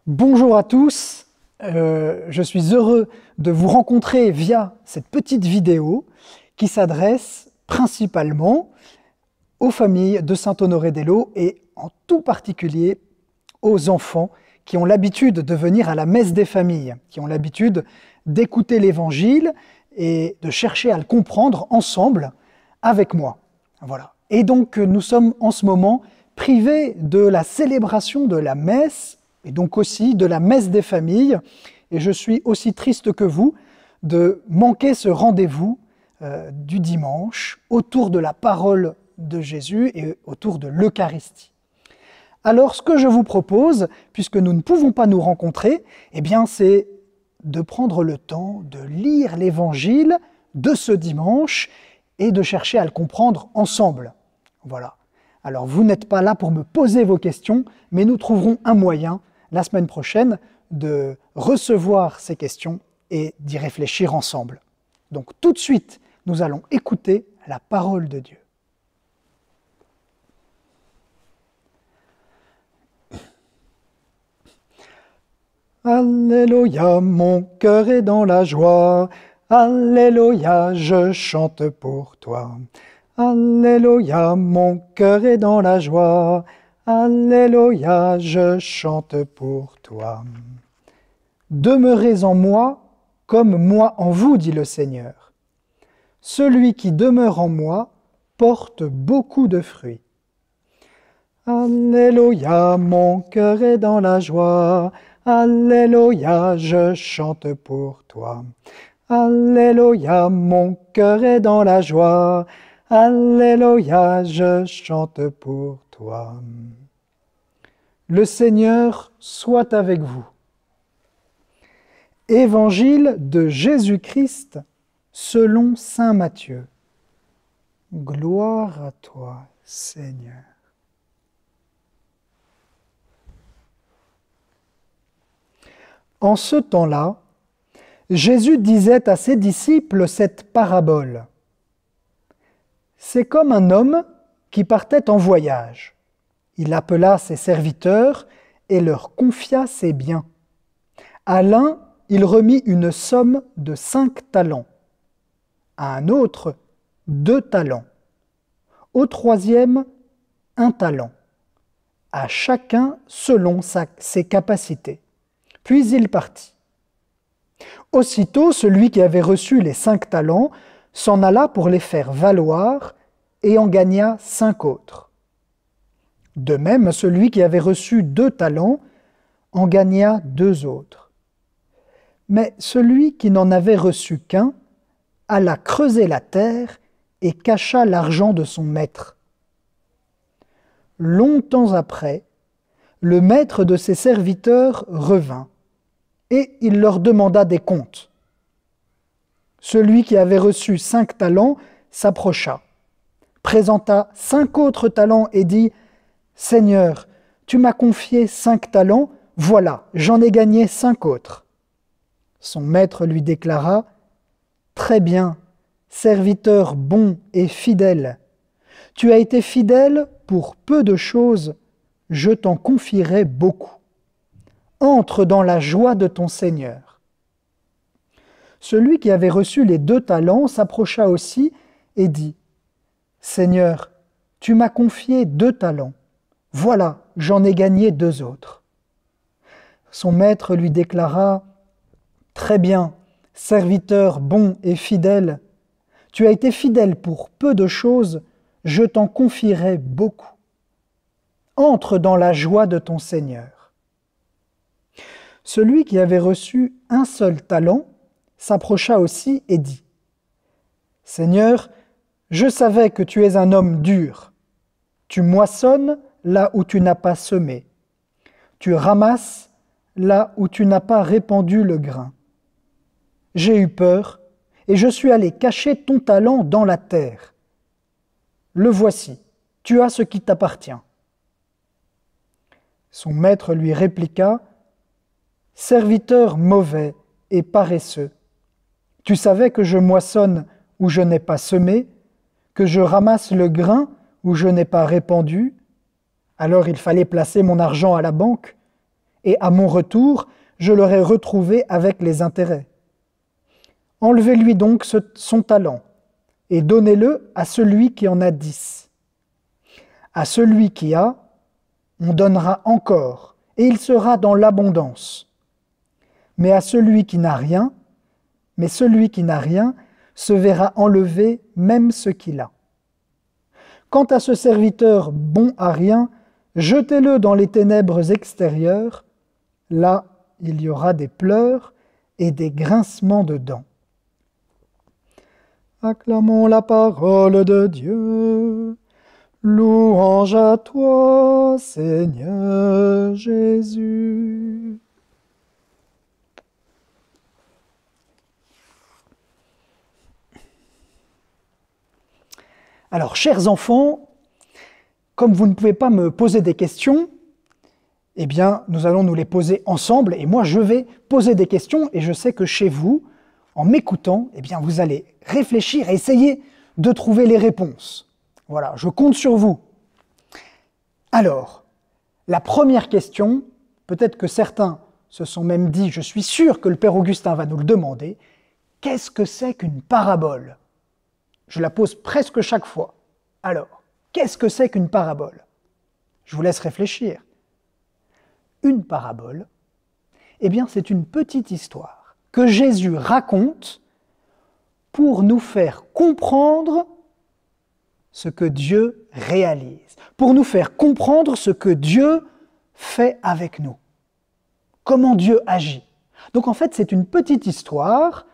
Bonjour à tous, je suis heureux de vous rencontrer via cette petite vidéo qui s'adresse principalement aux familles de Saint-Honoré-d'Eylau et en tout particulier aux enfants qui ont l'habitude de venir à la messe des familles, qui ont l'habitude d'écouter l'Évangile et de chercher à le comprendre ensemble avec moi. Voilà. Et donc nous sommes en ce moment privés de la célébration de la messe et donc aussi de la messe des familles. Et je suis aussi triste que vous de manquer ce rendez-vous du dimanche autour de la parole de Jésus et autour de l'Eucharistie. Alors ce que je vous propose, puisque nous ne pouvons pas nous rencontrer, eh bien c'est de prendre le temps de lire l'Évangile de ce dimanche et de chercher à le comprendre ensemble. Voilà. Alors vous n'êtes pas là pour me poser vos questions, mais nous trouverons un moyen la semaine prochaine de recevoir ces questions et d'y réfléchir ensemble. Donc tout de suite, nous allons écouter la parole de Dieu. Alléluia, mon cœur est dans la joie. Alléluia, je chante pour toi. Alléluia, mon cœur est dans la joie. Alléluia, je chante pour toi. Demeurez en moi comme moi en vous, dit le Seigneur. Celui qui demeure en moi porte beaucoup de fruits. Alléluia, mon cœur est dans la joie. Alléluia, je chante pour toi. Alléluia, mon cœur est dans la joie. Alléluia, je chante pour toi. Le Seigneur soit avec vous. Évangile de Jésus-Christ selon saint Matthieu. Gloire à toi, Seigneur. En ce temps-là, Jésus disait à ses disciples cette parabole. C'est comme un homme qui partait en voyage. Il appela ses serviteurs et leur confia ses biens. À l'un, il remit une somme de 5 talents. À un autre, 2 talents. Au troisième, 1 talent. À chacun selon ses capacités. Puis il partit. Aussitôt, celui qui avait reçu les 5 talents s'en alla pour les faire valoir et en gagna 5 autres. De même, celui qui avait reçu 2 talents en gagna 2 autres. Mais celui qui n'en avait reçu qu'un alla creuser la terre et cacha l'argent de son maître. Longtemps après, le maître de ses serviteurs revint et il leur demanda des comptes. Celui qui avait reçu 5 talents s'approcha, présenta 5 autres talents et dit « Seigneur, tu m'as confié 5 talents, voilà, j'en ai gagné 5 autres. » Son maître lui déclara « Très bien, serviteur bon et fidèle, tu as été fidèle pour peu de choses, je t'en confierai beaucoup. Entre dans la joie de ton Seigneur. » Celui qui avait reçu les 2 talents s'approcha aussi et dit « Seigneur, tu m'as confié 2 talents. Voilà, j'en ai gagné 2 autres. » Son maître lui déclara « Très bien, serviteur bon et fidèle, tu as été fidèle pour peu de choses, je t'en confierai beaucoup. Entre dans la joie de ton Seigneur. » Celui qui avait reçu un seul talent s'approcha aussi et dit « Seigneur, je savais que tu es un homme dur. Tu moissonnes là où tu n'as pas semé. Tu ramasses là où tu n'as pas répandu le grain. J'ai eu peur et je suis allé cacher ton talent dans la terre. Le voici, tu as ce qui t'appartient. » Son maître lui répliqua « Serviteur mauvais et paresseux, tu savais que je moissonne où je n'ai pas semé, que je ramasse le grain où je n'ai pas répandu, alors il fallait placer mon argent à la banque, et à mon retour, je l'aurai retrouvé avec les intérêts. Enlevez-lui donc son talent, et donnez-le à celui qui en a 10. À celui qui a, on donnera encore, et il sera dans l'abondance. Mais à celui qui n'a rien, se verra enlever même ce qu'il a. Quant à ce serviteur bon à rien, jetez-le dans les ténèbres extérieures, là il y aura des pleurs et des grincements de dents. Acclamons la parole de Dieu. Louange à toi, Seigneur Jésus. Alors, chers enfants, comme vous ne pouvez pas me poser des questions, eh bien, nous allons nous les poser ensemble, et moi je vais poser des questions, et je sais que chez vous, en m'écoutant, eh bien, vous allez réfléchir et essayer de trouver les réponses. Voilà, je compte sur vous. Alors, la première question, peut-être que certains se sont même dit, je suis sûr que le Père Augustin va nous le demander, qu'est-ce que c'est qu'une parabole? Je la pose presque chaque fois. Alors, qu'est-ce que c'est qu'une parabole? Je vous laisse réfléchir. Une parabole, eh bien, c'est une petite histoire que Jésus raconte pour nous faire comprendre ce que Dieu réalise, pour nous faire comprendre ce que Dieu fait avec nous, comment Dieu agit. Donc en fait, c'est une petite histoire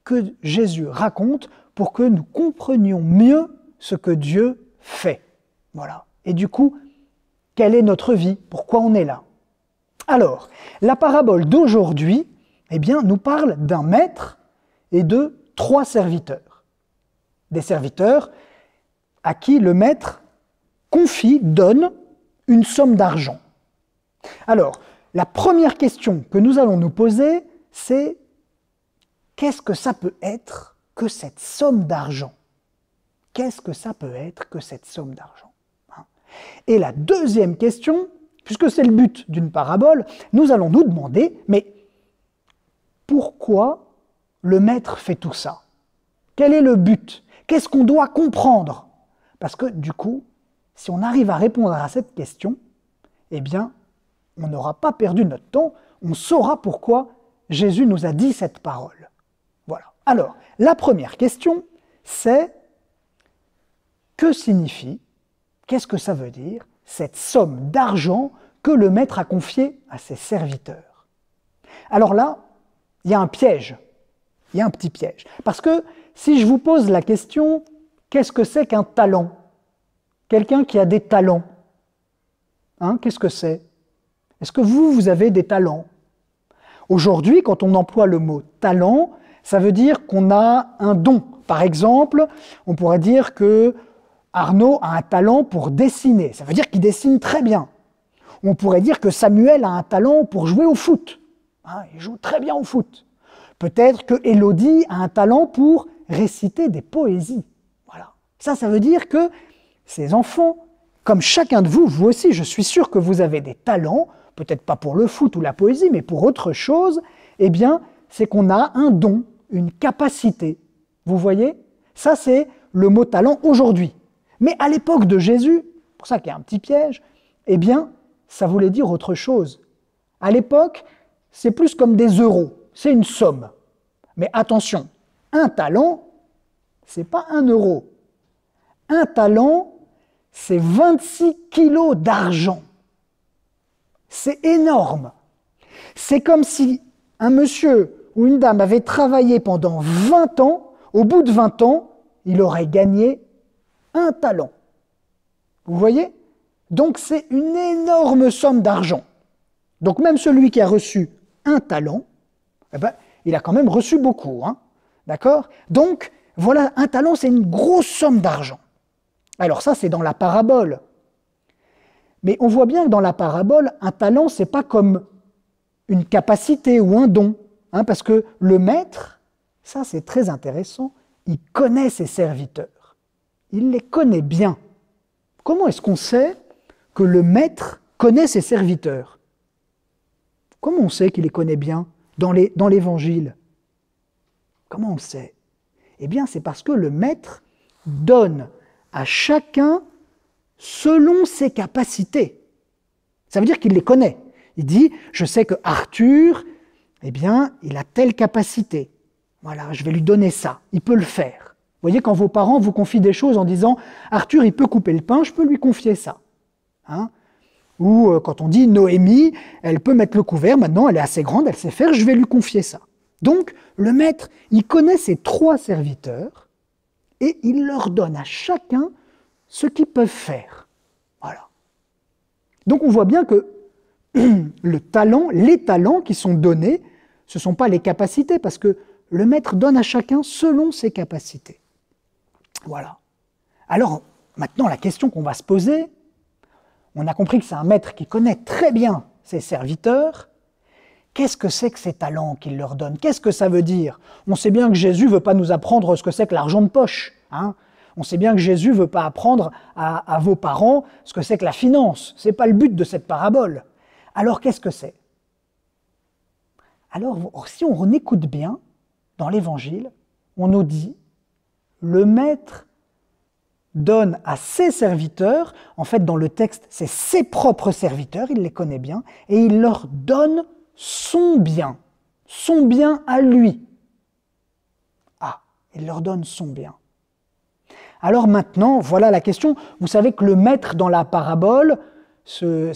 que Jésus raconte pour que nous comprenions mieux ce que Dieu fait. Voilà. Et du coup, quelle est notre vie? Pourquoi on est là? Alors, la parabole d'aujourd'hui, eh bien, nous parle d'un maître et de 3 serviteurs. Des serviteurs à qui le maître donne une somme d'argent. Alors, la première question que nous allons nous poser, c'est qu'est-ce que ça peut être que cette somme d'argent? Qu'est-ce que ça peut être que cette somme d'argent? Et la deuxième question, puisque c'est le but d'une parabole, nous allons nous demander, mais pourquoi le maître fait tout ça? Quel est le but? Qu'est-ce qu'on doit comprendre? Parce que du coup, si on arrive à répondre à cette question, eh bien, on n'aura pas perdu notre temps, on saura pourquoi Jésus nous a dit cette parole. Voilà. Alors, la première question, c'est que signifie, qu'est-ce que ça veut dire, cette somme d'argent que le maître a confiée à ses serviteurs? Alors là, il y a un piège, il y a un petit piège. Parce que si je vous pose la question, qu'est-ce que c'est qu'un talent? Quelqu'un qui a des talents, qu'est-ce que c'est? Est-ce que vous avez des talents? Aujourd'hui, quand on emploie le mot talent, ça veut dire qu'on a un don. Par exemple, on pourrait dire que Arnaud a un talent pour dessiner. Ça veut dire qu'il dessine très bien. On pourrait dire que Samuel a un talent pour jouer au foot. Il joue très bien au foot. Peut-être que Élodie a un talent pour réciter des poésies. Voilà. Ça veut dire que ces enfants, comme chacun de vous, vous aussi, je suis sûr que vous avez des talents, peut-être pas pour le foot ou la poésie, mais pour autre chose, eh bien, c'est qu'on a un don, une capacité. Vous voyez? Ça, c'est le mot talent aujourd'hui. Mais à l'époque de Jésus, pour ça qu'il y a un petit piège, eh bien, ça voulait dire autre chose. À l'époque, c'est plus comme des euros, c'est une somme. Mais attention, un talent, c'est pas 1 euro. Un talent, c'est 26 kilos d'argent. C'est énorme. C'est comme si un monsieur ou une dame avait travaillé pendant 20 ans, au bout de 20 ans, il aurait gagné un talent. Vous voyez? Donc c'est une énorme somme d'argent. Donc même celui qui a reçu un talent, eh ben, il a quand même reçu beaucoup. D'accord? Donc voilà, un talent, c'est une grosse somme d'argent. Alors ça, c'est dans la parabole. Mais on voit bien que dans la parabole, un talent, c'est pas comme une capacité ou un don. Parce que le maître, ça c'est très intéressant, il connaît ses serviteurs. Il les connaît bien. Comment est-ce qu'on sait que le maître connaît ses serviteurs? Comment on sait qu'il les connaît bien dans l'Évangile? Comment on le sait? Eh bien, c'est parce que le Maître donne à chacun selon ses capacités. Ça veut dire qu'il les connaît. Il dit, je sais que Arthur, eh bien, il a telle capacité. Voilà, je vais lui donner ça. Il peut le faire. Vous voyez, quand vos parents vous confient des choses en disant, Arthur, il peut couper le pain, je peux lui confier ça. Hein? Ou quand on dit, Noémie, elle peut mettre le couvert, maintenant elle est assez grande, elle sait faire, je vais lui confier ça. Donc, le Maître, il connaît ses 3 serviteurs et il leur donne à chacun ce qu'ils peuvent faire. Voilà. Donc, on voit bien que les talents qui sont donnés, ce ne sont pas les capacités, parce que le Maître donne à chacun selon ses capacités. Voilà. Alors, maintenant, la question qu'on va se poser, on a compris que c'est un Maître qui connaît très bien ses serviteurs. Qu'est-ce que c'est que ces talents qu'il leur donne? Qu'est-ce que ça veut dire? On sait bien que Jésus ne veut pas nous apprendre ce que c'est que l'argent de poche. Hein? On sait bien que Jésus ne veut pas apprendre à vos parents ce que c'est que la finance. Ce n'est pas le but de cette parabole. Alors, qu'est-ce que c'est? Alors, si on écoute bien, dans l'Évangile, on nous dit, le Maître donne à ses serviteurs, en fait dans le texte, c'est ses propres serviteurs, il les connaît bien, et il leur donne son bien à lui. Ah, il leur donne son bien. Alors maintenant, voilà la question. Vous savez que le Maître dans la parabole, c'est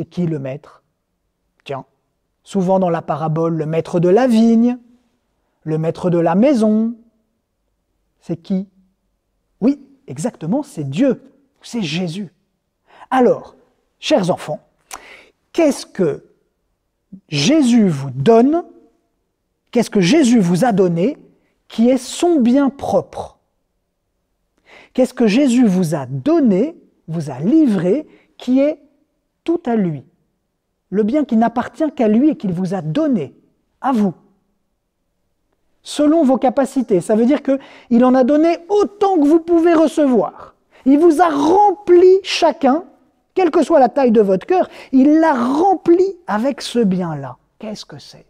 qui le Maître? Tiens, souvent dans la parabole, le Maître de la vigne, le Maître de la maison, c'est qui? Oui, exactement, c'est Dieu, c'est Jésus. Alors, chers enfants, qu'est-ce que Jésus vous donne, qu'est-ce que Jésus vous a donné qui est son bien propre? Qu'est-ce que Jésus vous a donné, vous a livré, qui est tout à lui? Le bien qui n'appartient qu'à lui et qu'il vous a donné, à vous. Selon vos capacités, ça veut dire qu'il en a donné autant que vous pouvez recevoir. Il vous a rempli chacun, quelle que soit la taille de votre cœur, il l'a rempli avec ce bien-là. Qu'est-ce que c'est?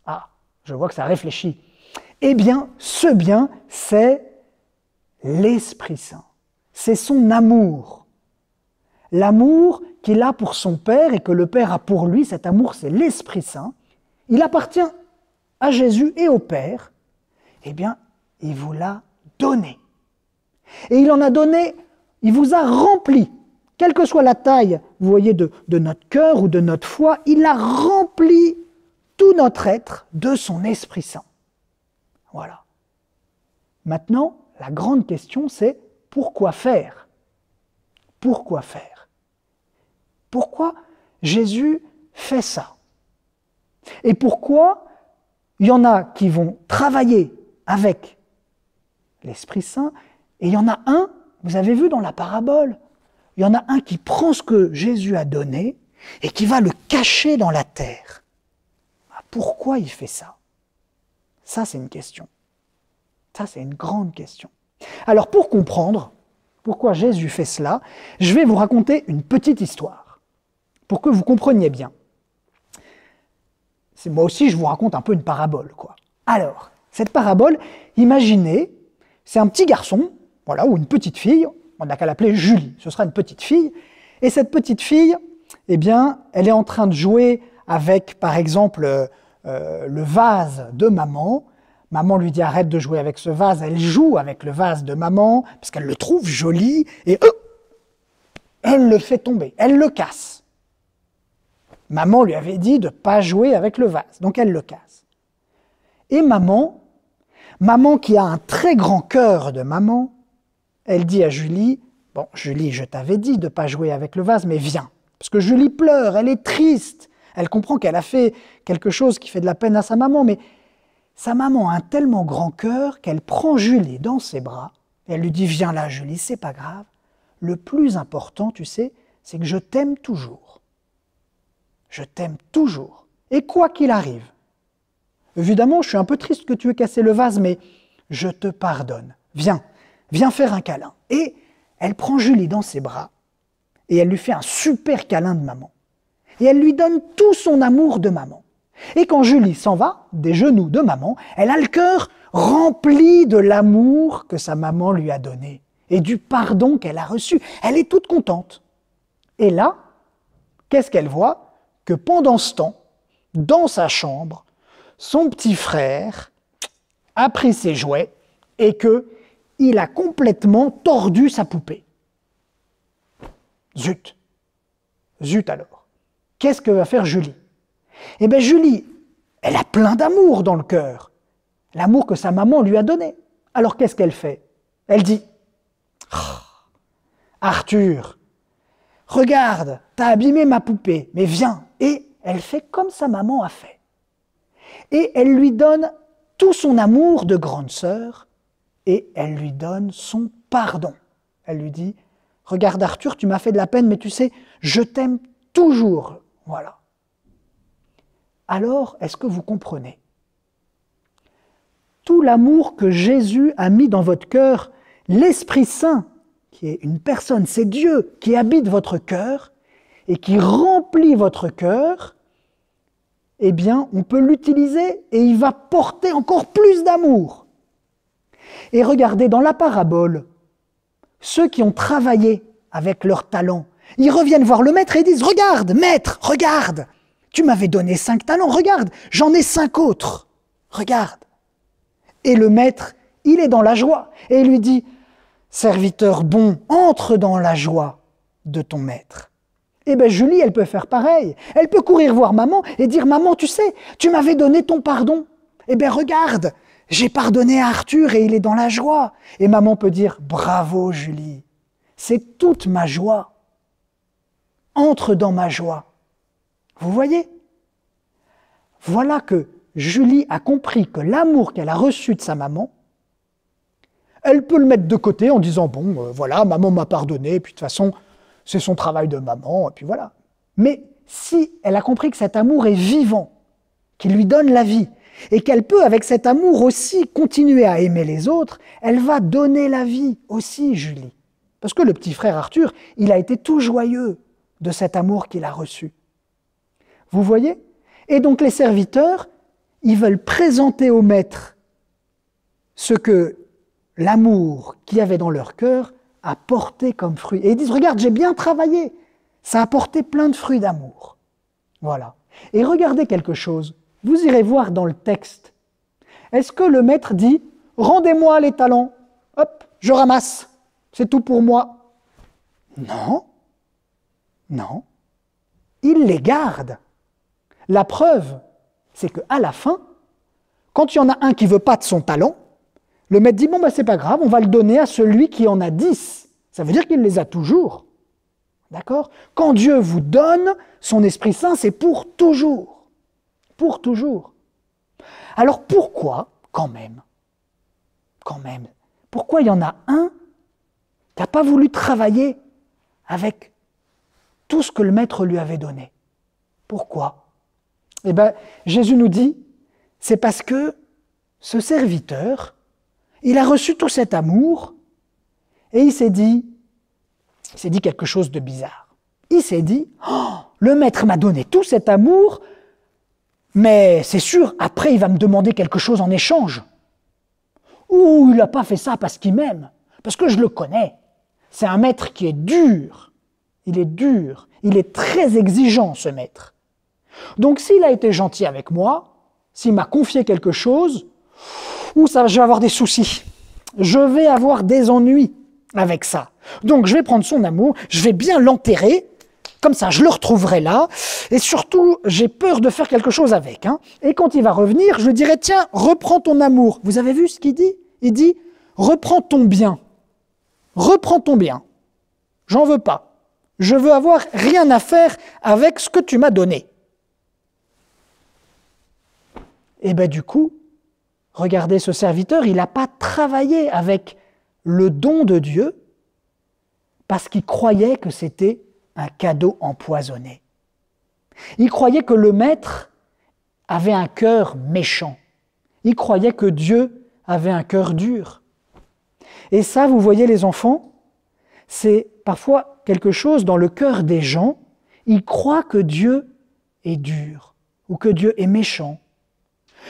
Ah, je vois que ça réfléchit. Eh bien, ce bien, c'est l'Esprit Saint. C'est son amour. L'amour qu'il a pour son Père et que le Père a pour lui, cet amour, c'est l'Esprit Saint. Il appartient à Jésus et au Père. Eh bien, il vous l'a donné. Et il en a donné, il vous a rempli. Quelle que soit la taille, vous voyez, de notre cœur ou de notre foi, il a rempli tout notre être de son Esprit Saint. Voilà. Maintenant, la grande question, c'est pourquoi faire? Pourquoi faire? Pourquoi Jésus fait ça? Et pourquoi il y en a qui vont travailler avec l'Esprit Saint, et il y en a un, vous avez vu dans la parabole, il y en a un qui prend ce que Jésus a donné et qui va le cacher dans la terre. Pourquoi il fait ça? Ça, c'est une question. Ça, c'est une grande question. Alors, pour comprendre pourquoi Jésus fait cela, je vais vous raconter une petite histoire, pour que vous compreniez bien. Moi aussi, je vous raconte un peu une parabole, quoi. Alors, cette parabole, imaginez, c'est un petit garçon, voilà, ou une petite fille, on n'a qu'à l'appeler Julie, ce sera une petite fille, et cette petite fille, eh bien, elle est en train de jouer avec, par exemple, le vase de maman. Maman lui dit arrête de jouer avec ce vase, elle joue avec le vase de maman, parce qu'elle le trouve joli, et elle le fait tomber, elle le casse. Maman lui avait dit de ne pas jouer avec le vase, donc elle le casse. Et maman qui a un très grand cœur de maman, elle dit à Julie, bon Julie, je t'avais dit de ne pas jouer avec le vase, mais viens. Parce que Julie pleure, elle est triste, elle comprend qu'elle a fait quelque chose qui fait de la peine à sa maman, mais sa maman a un tellement grand cœur qu'elle prend Julie dans ses bras, et elle lui dit, viens là Julie, c'est pas grave, le plus important, tu sais, c'est que je t'aime toujours. Je t'aime toujours, et quoi qu'il arrive. Évidemment, je suis un peu triste que tu aies cassé le vase, mais je te pardonne. Viens faire un câlin. Et elle prend Julie dans ses bras, et elle lui fait un super câlin de maman. Et elle lui donne tout son amour de maman. Et quand Julie s'en va des genoux de maman, elle a le cœur rempli de l'amour que sa maman lui a donné et du pardon qu'elle a reçu. Elle est toute contente. Et là, qu'est-ce qu'elle voit? Que pendant ce temps, dans sa chambre, son petit frère a pris ses jouets et qu'il a complètement tordu sa poupée. Zut! Zut alors! Qu'est-ce que va faire Julie? Eh bien Julie, elle a plein d'amour dans le cœur. L'amour que sa maman lui a donné. Alors qu'est-ce qu'elle fait? Elle dit, Arthur, regarde, t'as abîmé ma poupée, mais viens. Et elle fait comme sa maman a fait. Et elle lui donne tout son amour de grande sœur et elle lui donne son pardon. Elle lui dit, regarde Arthur, tu m'as fait de la peine, mais tu sais, je t'aime toujours. Voilà. Alors, est-ce que vous comprenez? Tout l'amour que Jésus a mis dans votre cœur, l'Esprit Saint, qui est une personne, c'est Dieu qui habite votre cœur et qui remplit votre cœur, eh bien, on peut l'utiliser et il va porter encore plus d'amour. Et regardez, dans la parabole, ceux qui ont travaillé avec leur talent, ils reviennent voir le maître et disent « Regarde, maître, regarde, tu m'avais donné 5 talents, regarde, j'en ai 5 autres, regarde. » Et le maître, il est dans la joie et il lui dit « Serviteur bon, entre dans la joie de ton maître. » Eh bien Julie, elle peut faire pareil. Elle peut courir voir maman et dire « Maman, tu sais, tu m'avais donné ton pardon. Eh bien regarde, j'ai pardonné à Arthur et il est dans la joie. » Et maman peut dire « Bravo Julie, c'est toute ma joie. Entre dans ma joie. » Vous voyez? Voilà que Julie a compris que l'amour qu'elle a reçu de sa maman, elle peut le mettre de côté en disant « Bon, voilà, maman m'a pardonné, puis de toute façon, c'est son travail de maman, et puis voilà. » Mais si elle a compris que cet amour est vivant, qu'il lui donne la vie, et qu'elle peut, avec cet amour aussi, continuer à aimer les autres, elle va donner la vie aussi, Julie. Parce que le petit frère Arthur, il a été tout joyeux de cet amour qu'il a reçu. Vous voyez? Et donc les serviteurs, ils veulent présenter au maître ce que l'amour qu'il y avait dans leur cœur a porté comme fruit. Et ils disent, regarde, j'ai bien travaillé, ça a porté plein de fruits d'amour. Voilà. Et regardez quelque chose, vous irez voir dans le texte. Est-ce que le maître dit, rendez-moi les talents, hop, je ramasse, c'est tout pour moi? Non, non, il les garde. La preuve, c'est qu'à la fin, quand il y en a un qui ne veut pas de son talent, le maître dit, bon, ben, c'est pas grave, on va le donner à celui qui en a 10. Ça veut dire qu'il les a toujours. D'accord? Quand Dieu vous donne son Esprit Saint, c'est pour toujours. Pour toujours. Alors pourquoi, quand même, pourquoi il y en a un qui n'a pas voulu travailler avec tout ce que le maître lui avait donné? Pourquoi? Eh bien, Jésus nous dit, c'est parce que ce serviteur, il a reçu tout cet amour et il s'est dit quelque chose de bizarre. Il s'est dit, oh, le maître m'a donné tout cet amour, mais c'est sûr, après il va me demander quelque chose en échange. Ou il n'a pas fait ça parce qu'il m'aime, parce que je le connais. C'est un maître qui est dur. Il est dur, il est très exigeant ce maître. Donc s'il a été gentil avec moi, s'il m'a confié quelque chose, je vais avoir des soucis, je vais avoir des ennuis avec ça. Donc je vais prendre son amour, je vais bien l'enterrer, comme ça je le retrouverai là, et surtout j'ai peur de faire quelque chose avec. Et quand il va revenir, je lui dirai, tiens, reprends ton amour. Vous avez vu ce qu'il dit? Il dit, reprends ton bien, j'en veux pas, je veux avoir rien à faire avec ce que tu m'as donné. Et bien du coup, regardez ce serviteur, il n'a pas travaillé avec le don de Dieu parce qu'il croyait que c'était un cadeau empoisonné. Il croyait que le maître avait un cœur méchant. Il croyait que Dieu avait un cœur dur. Et ça, vous voyez les enfants, c'est parfois quelque chose dans le cœur des gens, ils croient que Dieu est dur ou que Dieu est méchant.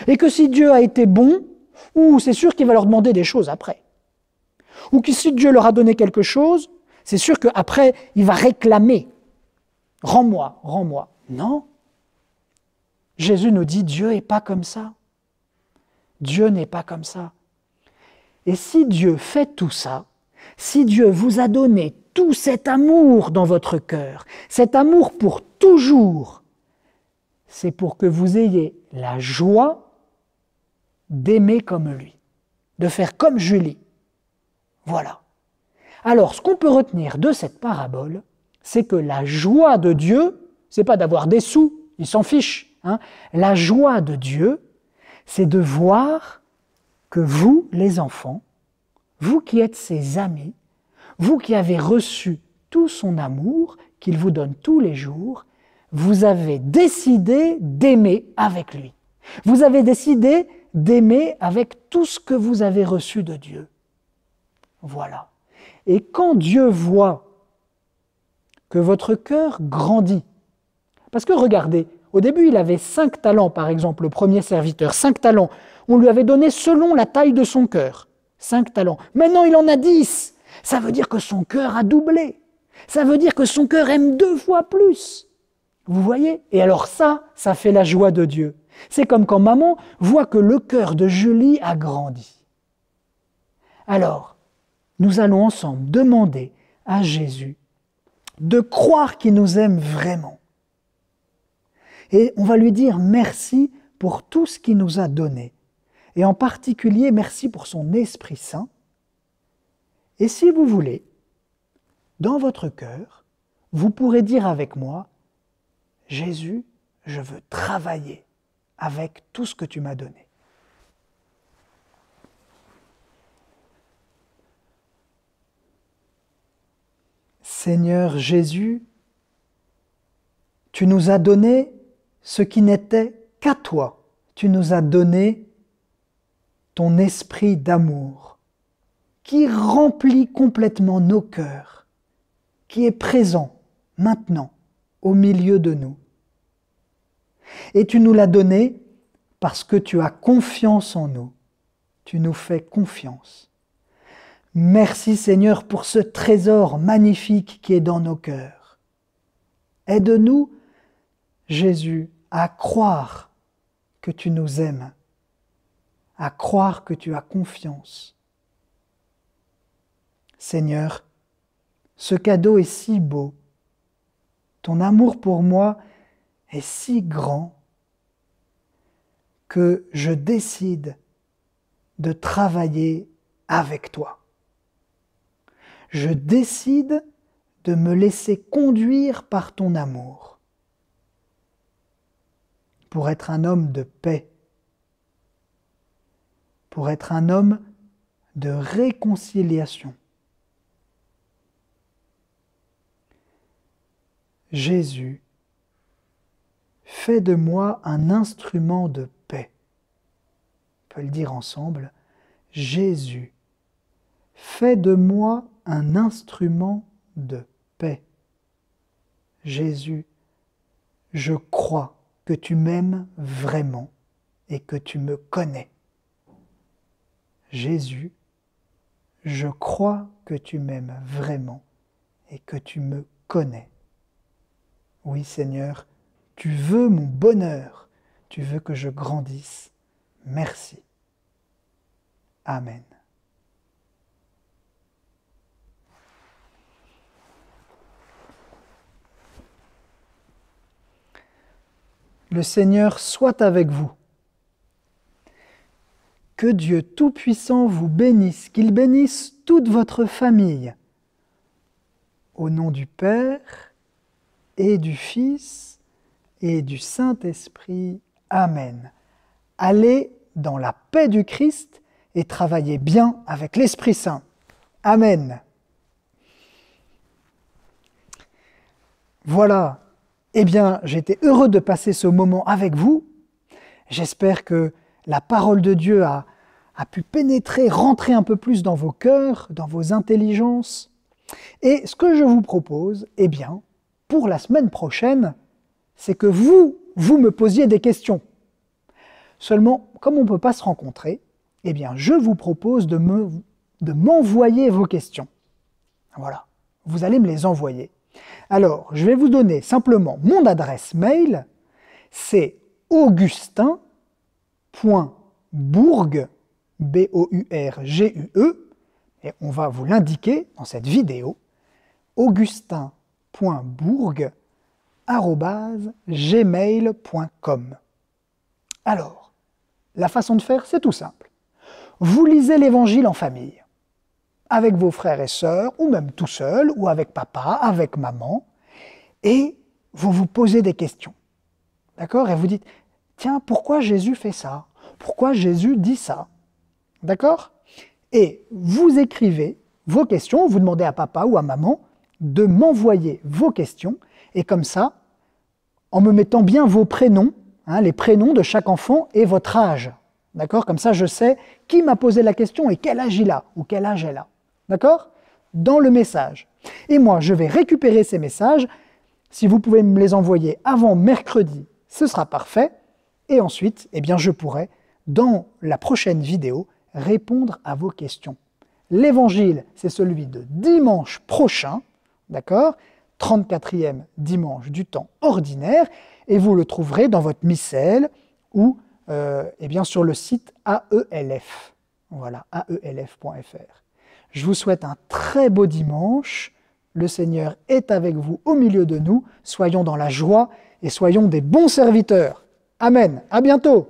Et que si Dieu a été bon, ou c'est sûr qu'il va leur demander des choses après. Ou que si Dieu leur a donné quelque chose, c'est sûr qu'après, il va réclamer. Rends-moi, rends-moi. Non. Jésus nous dit, Dieu n'est pas comme ça. Dieu n'est pas comme ça. Et si Dieu fait tout ça, si Dieu vous a donné tout cet amour dans votre cœur, cet amour pour toujours, c'est pour que vous ayez la joie d'aimer comme lui, de faire comme Julie. Voilà. Alors, ce qu'on peut retenir de cette parabole, c'est que la joie de Dieu, c'est pas d'avoir des sous, il s'en fiche. La joie de Dieu, c'est de voir que vous, les enfants, vous qui êtes ses amis, vous qui avez reçu tout son amour qu'il vous donne tous les jours, vous avez décidé d'aimer avec lui. Vous avez décidé d'aimer avec tout ce que vous avez reçu de Dieu. Voilà. Et quand Dieu voit que votre cœur grandit, parce que regardez, au début il avait 5 talents par exemple, le premier serviteur, 5 talents, on lui avait donné selon la taille de son cœur, 5 talents. Maintenant il en a 10, ça veut dire que son cœur a doublé, ça veut dire que son cœur aime 2 fois plus. Vous voyez? Et alors ça fait la joie de Dieu. C'est comme quand maman voit que le cœur de Julie a grandi. Alors, nous allons ensemble demander à Jésus de croire qu'il nous aime vraiment. Et on va lui dire merci pour tout ce qu'il nous a donné. Et en particulier, merci pour son Esprit Saint. Et si vous voulez, dans votre cœur, vous pourrez dire avec moi, Jésus, je veux travailler avec tout ce que tu m'as donné. Seigneur Jésus, tu nous as donné ce qui n'était qu'à toi. Tu nous as donné ton esprit d'amour qui remplit complètement nos cœurs, qui est présent maintenant au milieu de nous. Et tu nous l'as donné parce que tu as confiance en nous. Tu nous fais confiance. Merci Seigneur pour ce trésor magnifique qui est dans nos cœurs. Aide-nous, Jésus, à croire que tu nous aimes, à croire que tu as confiance. Seigneur, ce cadeau est si beau. Ton amour pour moi est si grand que je décide de travailler avec toi. Je décide de me laisser conduire par ton amour pour être un homme de paix, pour être un homme de réconciliation. Jésus, fais de moi un instrument de paix. On peut le dire ensemble. Jésus, fais de moi un instrument de paix. Jésus, je crois que tu m'aimes vraiment et que tu me connais. Jésus, je crois que tu m'aimes vraiment et que tu me connais. Oui Seigneur, tu veux mon bonheur, tu veux que je grandisse. Merci. Amen. Le Seigneur soit avec vous. Que Dieu Tout-Puissant vous bénisse, qu'il bénisse toute votre famille. Au nom du Père et du Fils et du Saint-Esprit. Amen. Allez dans la paix du Christ et travaillez bien avec l'Esprit Saint. Amen. Voilà. Eh bien, j'étais heureux de passer ce moment avec vous. J'espère que la parole de Dieu a pu pénétrer, rentrer un peu plus dans vos cœurs, dans vos intelligences. Et ce que je vous propose, eh bien, pour la semaine prochaine, c'est que vous me posiez des questions. Seulement, comme on ne peut pas se rencontrer, eh bien, je vous propose de m'envoyer vos questions. Voilà, vous allez me les envoyer. Alors, je vais vous donner simplement mon adresse mail, c'est augustin.bourgue, B-O-U-R-G-U-E, et on va vous l'indiquer dans cette vidéo, augustin.bourgue@gmail.com. Alors, la façon de faire, c'est tout simple. Vous lisez l'Évangile en famille, avec vos frères et sœurs, ou même tout seul, ou avec papa, avec maman, et vous vous posez des questions. D'accord? Et vous dites, tiens, pourquoi Jésus fait ça? Pourquoi Jésus dit ça? D'accord? Et vous écrivez vos questions, vous demandez à papa ou à maman de m'envoyer vos questions, et comme ça, en me mettant bien vos prénoms, les prénoms de chaque enfant et votre âge. D'accord? Comme ça, je sais qui m'a posé la question et quel âge il a, ou quel âge elle a. D'accord? Dans le message. Et moi, je vais récupérer ces messages. Si vous pouvez me les envoyer avant mercredi, ce sera parfait. Et ensuite, eh bien, je pourrai, dans la prochaine vidéo, répondre à vos questions. L'évangile, c'est celui de dimanche prochain, d'accord? 34e dimanche du temps ordinaire, et vous le trouverez dans votre missel ou eh bien, sur le site AELF. Voilà, aelf.fr. Je vous souhaite un très beau dimanche. Le Seigneur est avec vous au milieu de nous. Soyons dans la joie et soyons des bons serviteurs. Amen. À bientôt.